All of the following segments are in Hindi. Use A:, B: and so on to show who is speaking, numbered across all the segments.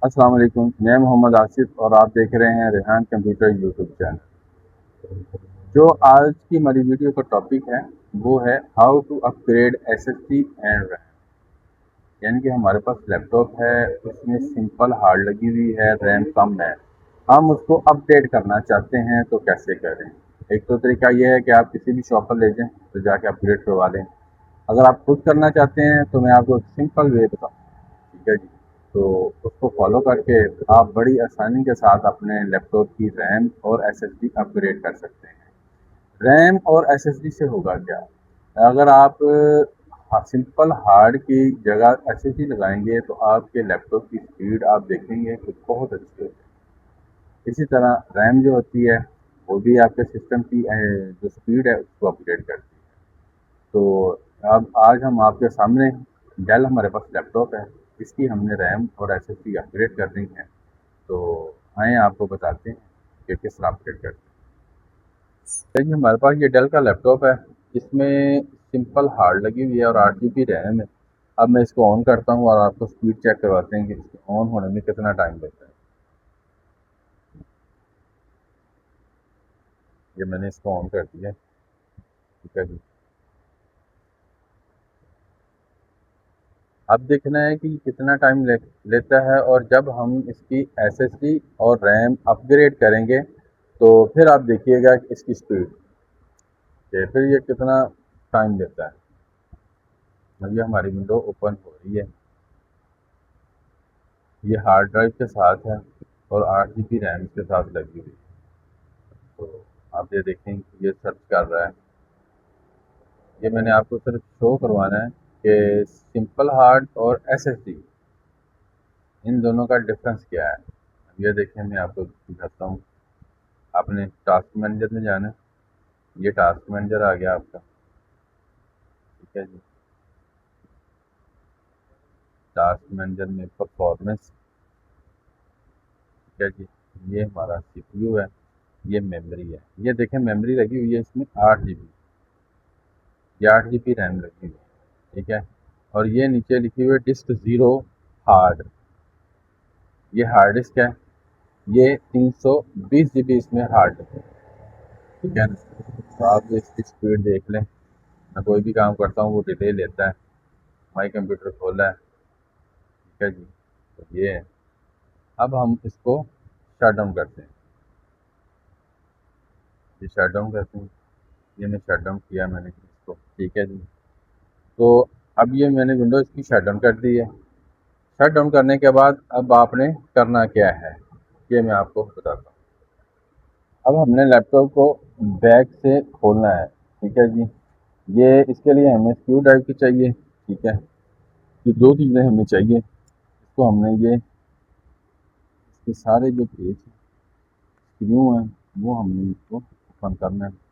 A: अस्सलाम वालेकुम। मैं मोहम्मद आसिफ और आप देख रहे हैं रेहान कंप्यूटर यूट्यूब चैनल। जो आज की हमारी वीडियो का टॉपिक है वो है how to upgrade SSD and RAM. यानी कि हमारे पास लैपटॉप है, उसमें सिंपल हार्ड लगी हुई है, रैम कम है, हम उसको अपडेट करना चाहते हैं तो कैसे करें। एक तो तरीका यह है कि आप किसी भी शॉप पर ले जाएं तो जाके अपग्रेड करवा लें। अगर आप खुद करना चाहते हैं तो मैं आपको एक सिंपल वे बताऊँ। ठीक है जी। तो उसको फॉलो करके आप बड़ी आसानी के साथ अपने लैपटॉप की रैम और एसएसडी अपग्रेड कर सकते हैं। रैम और एसएसडी से होगा क्या, अगर आप सिंपल हार्ड की जगह एसएसडी लगाएंगे तो आपके लैपटॉप की स्पीड आप देखेंगे कि बहुत अच्छी होती है। इसी तरह रैम जो होती है वो भी आपके सिस्टम की जो स्पीड है उसको अपग्रेड करती है। तो अब आज हम आपके सामने डेल हमारे पास लैपटॉप है, इसकी हमने रैम और एसएसडी अपग्रेड करनी है। तो आए आपको बताते हैं कि किस तरह अपग्रेड करते हैं। देखिए हमारे पास ये डेल का लैपटॉप है, इसमें सिंपल हार्ड लगी हुई है और 8 GB रैम है। अब मैं इसको ऑन करता हूँ और आपको स्पीड चेक करवाते हैं कि इसके ऑन होने में कितना टाइम लगता है। ये मैंने इसको ऑन कर दिया। ठीक है जी। अब देखना है कि कितना टाइम लेता है, और जब हम इसकी एसएसडी और रैम अपग्रेड करेंगे तो फिर आप देखिएगा कि इसकी स्पीड कि फिर ये कितना टाइम लेता है। अब ये हमारी विंडो ओपन हो रही है, ये हार्ड ड्राइव के साथ है और 8 GB रैम के साथ लगी हुई है। तो आप ये देखें कि ये सर्च कर रहा है। ये मैंने आपको सिर्फ शो करवाना है कि सिंपल हार्ड और एसएसडी इन दोनों का डिफरेंस क्या है। अब ये देखें, मैं आपको दिखाता हूँ। आपने टास्क मैनेजर में जाना है, ये टास्क मैनेजर आ गया आपका। ठीक है जी। टास्क मैनेजर में परफॉर्मेंस। ठीक है जी। ये हमारा सीपीयू है, ये मेमोरी है। ये देखें मेमोरी लगी हुई है इसमें 8 GB, ये 8 GB रैम लगी हुई है। ठीक है। और ये नीचे लिखी हुई है डिस्क ज़ीरो हार्ड। ये हार्ड डिस्क है, ये 320 GB इसमें हार्ड है। ठीक है ना। तो आप इसकी स्पीड देख लें। मैं कोई भी काम करता हूँ वो डिटेल लेता है। माई कंप्यूटर खोला है। ठीक है जी। तो ये है। अब हम इसको शट डाउन करते हैं। ये शट डाउन करते हैं। ये मैं शट डाउन किया मैंने इसको। ठीक है जी। तो अब ये मैंने विंडोज़ की शट डाउन कर दी है। शट डाउन करने के बाद अब आपने करना क्या है ये मैं आपको बताता हूँ। अब हमने लैपटॉप को बैक से खोलना है। ठीक है जी। ये इसके लिए हमें स्क्रू ड्राइव की चाहिए। ठीक है। ये दो चीज़ें हमें चाहिए। इसको हमने ये इसके सारे जो पेज स्क्रू हैं वो हमने इसको ओपन करना है।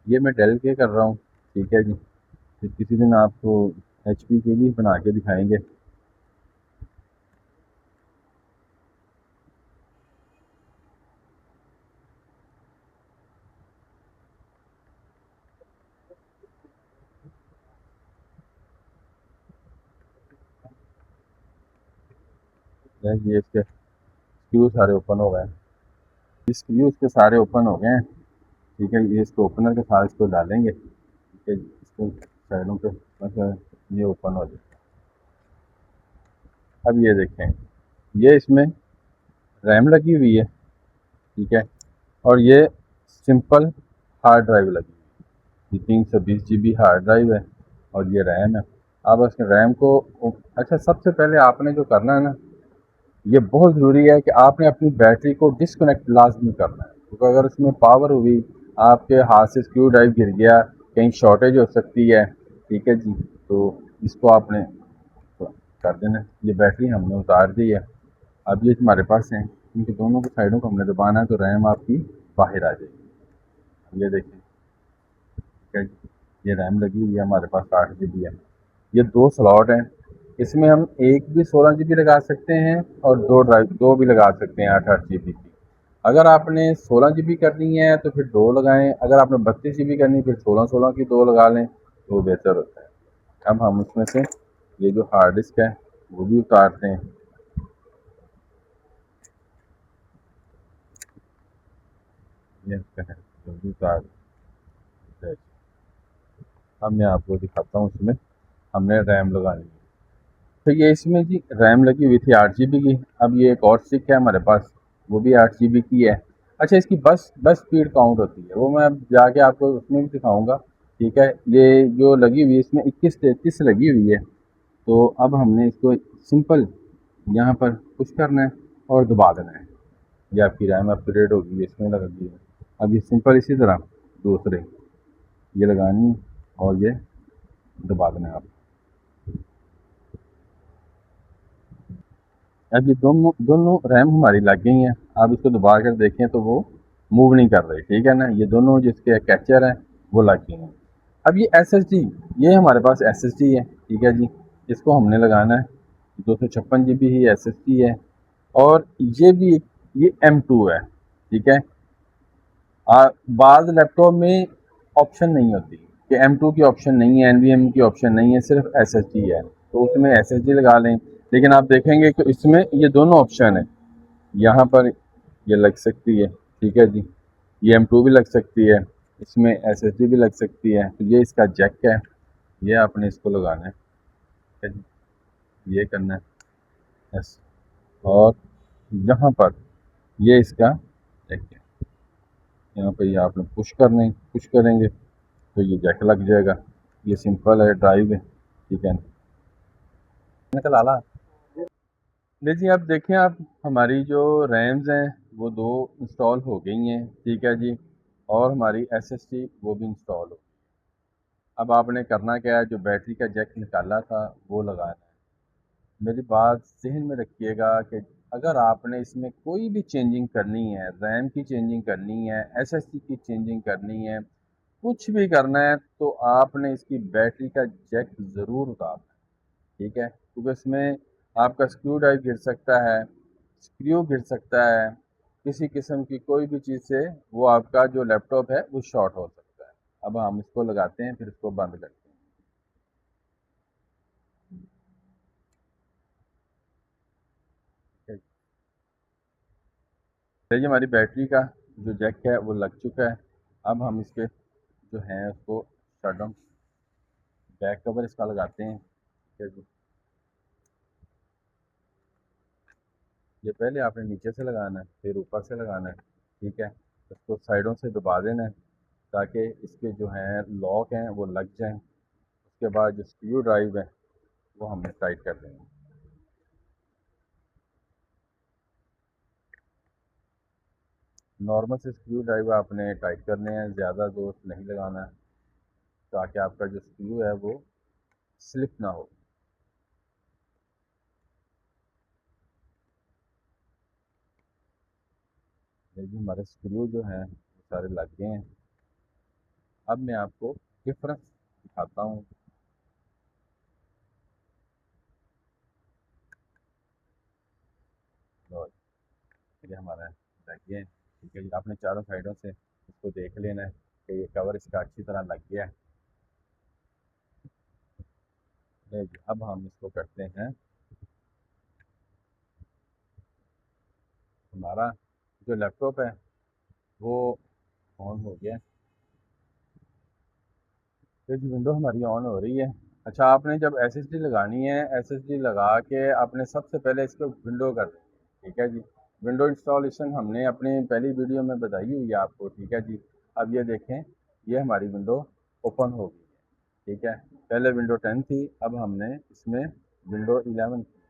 A: ये मैं डेल के कर रहा हूँ। ठीक है जी। फिर किसी दिन आपको एचपी के भी बना के दिखाएंगे। ये इसके स्क्रू सारे ओपन हो गए हैं। ये स्क्रू इसके सारे ओपन हो गए हैं। ठीक है। ये इसको ओपनर के साथ इसको डालेंगे। ठीक है। इसको साइडों पे बस ये ओपन हो जाए। अब ये देखें, ये इसमें रैम लगी हुई है। ठीक है। और ये सिंपल हार्ड ड्राइव लगी हुई है। ये 320 GB हार्ड ड्राइव है और ये रैम है। अब इसके रैम को अच्छा, सबसे पहले आपने जो करना है ना, ये बहुत ज़रूरी है कि आपने अपनी बैटरी को डिस्कनेक्ट लाजमी करना है, क्योंकि अगर उसमें पावर हुई, आपके हाथ से स्क्रू ड्राइव गिर गया, कहीं शॉर्टेज हो सकती है। ठीक है जी। तो इसको आपने कर देना। ये बैटरी हमने उतार दी है। अब ये हमारे पास है, क्योंकि दोनों की साइडों को हमने दबाना है तो रैम आपकी बाहर आ जाएगी। अब ये देखें। ठीक है जी। ये रैम लगी हुई है हमारे पास 8 GB है। ये दो स्लॉट हैं, इसमें हम एक भी 16 GB लगा सकते हैं और दो भी लगा सकते हैं 8 8 GB की। अगर आपने 16 GB करनी है तो फिर 2 लगाएं, अगर आपने 32 GB करनी है फिर 16 की 2 लगा लें तो वो बेहतर होता है। अब हम उसमें से ये जो हार्ड डिस्क है वो भी उतारते हैं। ये इसका है, वो भी उतार देते हैं। अब मैं आपको दिखाता हूँ इसमें हमने रैम लगानी है। तो ये इसमें जी रैम लगी हुई थी 8 GB की। अब ये एक और स्टिक है हमारे पास, वो भी 8 GB की है। अच्छा, इसकी बस बस स्पीड काउंट होती है, वो मैं अब जाके आपको उसमें भी दिखाऊंगा। ठीक है, ये जो लगी हुई है इसमें 21-33 लगी हुई है। तो अब हमने इसको सिंपल यहाँ पर पुश करना है और दबा देना है। ये आपकी रैम अपग्रेड होगी, ये इसमें लगी है। अब ये सिंपल इसी तरह दूसरे ये लगानी है और ये दबा देना है आप। अब ये दोनों दोनों रैम हमारी लग गई हैं। आप इसको दबा कर देखें तो वो मूव नहीं कर रही, ठीक है ना। ये दोनों जिसके कैचर हैं वो लग गए हैं। अब ये SSD, ये हमारे पास SSD है, ठीक है जी। इसको हमने लगाना है। 256 GB ही SSD है। और ये भी ये M2 है, ठीक है। बाद लैपटॉप में ऑप्शन नहीं होती कि M2 की ऑप्शन नहीं है, NVMe की ऑप्शन नहीं है, सिर्फ SSD है, तो उसमें SSD लगा लें। लेकिन आप देखेंगे कि इसमें ये दोनों ऑप्शन है। यहाँ पर ये लग सकती है, ठीक है जी। ये M2 भी लग सकती है, इसमें SSD भी लग सकती है। तो ये इसका जैक है, ये आपने इसको लगाना है, ठीक है जी। ये करना है यस। और यहाँ पर ये इसका जैक है, यहाँ पर ये आपने पुश करेंगे तो ये जैक लग जाएगा। ये सिंपल है, ड्राइव है, ठीक है। निकल आला ले जी। अब देखें आप, हमारी जो रैम्स हैं वो 2 इंस्टॉल हो गई हैं, ठीक है जी। और हमारी SSD वो भी इंस्टॉल हो। अब आपने करना क्या है, जो बैटरी का जैक निकाला था वो लगाना है। मेरी बात जहन में रखिएगा कि अगर आपने इसमें कोई भी चेंजिंग करनी है, रैम की चेंजिंग करनी है, SSD की चेंजिंग करनी है, कुछ भी करना है, तो आपने इसकी बैटरी का जैक ज़रूर उतारना है, ठीक है। क्योंकि इसमें आपका स्क्रू ड्राइव गिर सकता है, स्क्रू गिर सकता है, किसी किस्म की कोई भी चीज़ से वो आपका जो लैपटॉप है वो शॉर्ट हो सकता है। अब हम इसको लगाते हैं, फिर इसको बंद करते हैं। देखिए, हमारी बैटरी का जो जैक है वो लग चुका है। अब हम इसके जो हैं उसको शट डाउन, बैक कवर इसका लगाते हैं, ठीक है जी। ये पहले आपने नीचे से लगाना है, फिर ऊपर से लगाना है, ठीक है। इसको साइडों से दबा देना है ताकि इसके जो हैं लॉक हैं वो लग जाएं। उसके बाद जो स्क्रू ड्राइव है वो हमने टाइट कर देंगे। नॉर्मल से स्क्रू ड्राइव आपने टाइट करने हैं, ज़्यादा जोर नहीं लगाना है ताकि आपका जो स्क्रू है वो स्लिप ना हो। लेकिन हमारे स्क्रू जो हैं वो सारे लग गए हैं। अब मैं आपको डिफरेंस दिखाता हूँ। और ये हमारा लग गया है, ठीक है जी। आपने चारों साइडों से इसको देख लेना है कि ये कवर इसका अच्छी तरह लग गया है। ये जी, अब हम इसको करते हैं, हमारा जो लैपटॉप है वो ऑन हो गया है। ये जी विंडो हमारी ऑन हो रही है। अच्छा, आपने जब SSD लगानी है, SSD लगा के आपने सबसे पहले इसको विंडो कर दें, ठीक है जी। विंडो इंस्टॉलेशन हमने अपनी पहली वीडियो में बताई हुई है आपको, ठीक है जी। अब ये देखें, ये हमारी विंडो ओपन हो गई है, ठीक है। पहले विंडो 10 थी, अब हमने इसमें विंडो 11 की।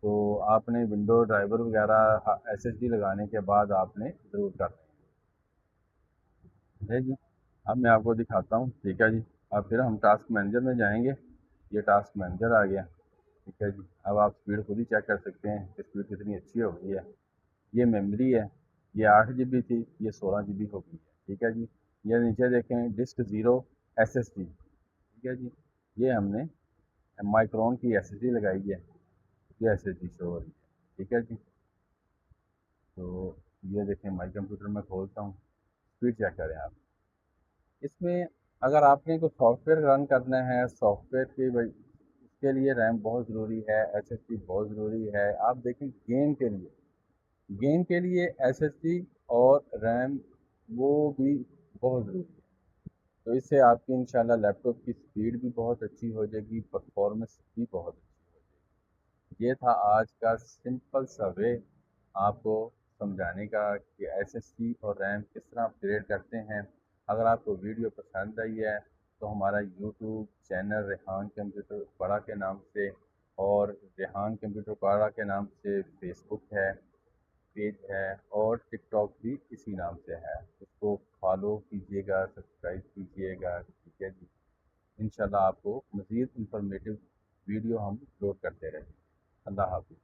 A: तो आपने विंडो ड्राइवर वगैरह SSD लगाने के बाद आपने ज़रूर करना है जी। अब मैं आपको दिखाता हूँ, ठीक है जी। अब फिर हम टास्क मैनेजर में जाएंगे। ये टास्क मैनेजर आ गया, ठीक है जी। अब आप स्पीड खुद ही चेक कर सकते हैं कि स्पीड कितनी अच्छी हो गई है। ये मेमोरी है, ये 8 GB थी, ये 16 GB हो गई है, ठीक है जी। ये नीचे देखें, डिस्क ज़ीरो SSD, ठीक है जी। ये हमने माइक्रोन की SSD लगाई है, ये SSD शो हो रही है, ठीक है जी। तो ये देखें माई कंप्यूटर में खोलता हूँ, स्पीड चेक करें आप। इसमें अगर आपने कोई सॉफ्टवेयर रन करना है, सॉफ्टवेयर की उसके लिए रैम बहुत ज़रूरी है, एसएसडी बहुत ज़रूरी है। आप देखें गेम के लिए एसएसडी और रैम वो भी बहुत ज़रूरी है। तो इससे आपकी इंशाल्लाह लैपटॉप की स्पीड भी बहुत अच्छी हो जाएगी, परफॉर्मेंस भी बहुत अच्छी हो जाएगी। ये था आज का सिंपल सा वे आपको समझाने का कि एसएसडी और रैम किस तरह अपग्रेड करते हैं। अगर आपको वीडियो पसंद आई है तो हमारा यूट्यूब चैनल रेहान कंप्यूटर पड़ा के नाम से और रेहान कंप्यूटर पड़ा के नाम से फेसबुक है, पेज है, और टिकटॉक भी इसी नाम से है। उसको फॉलो कीजिएगा, सब्सक्राइब कीजिएगा, ठीक है जी। इंशाल्लाह आपको मज़ीद इंफॉर्मेटिव वीडियो हम अपलोड करते रहेंगे। अल्लाह हाफ़िज़।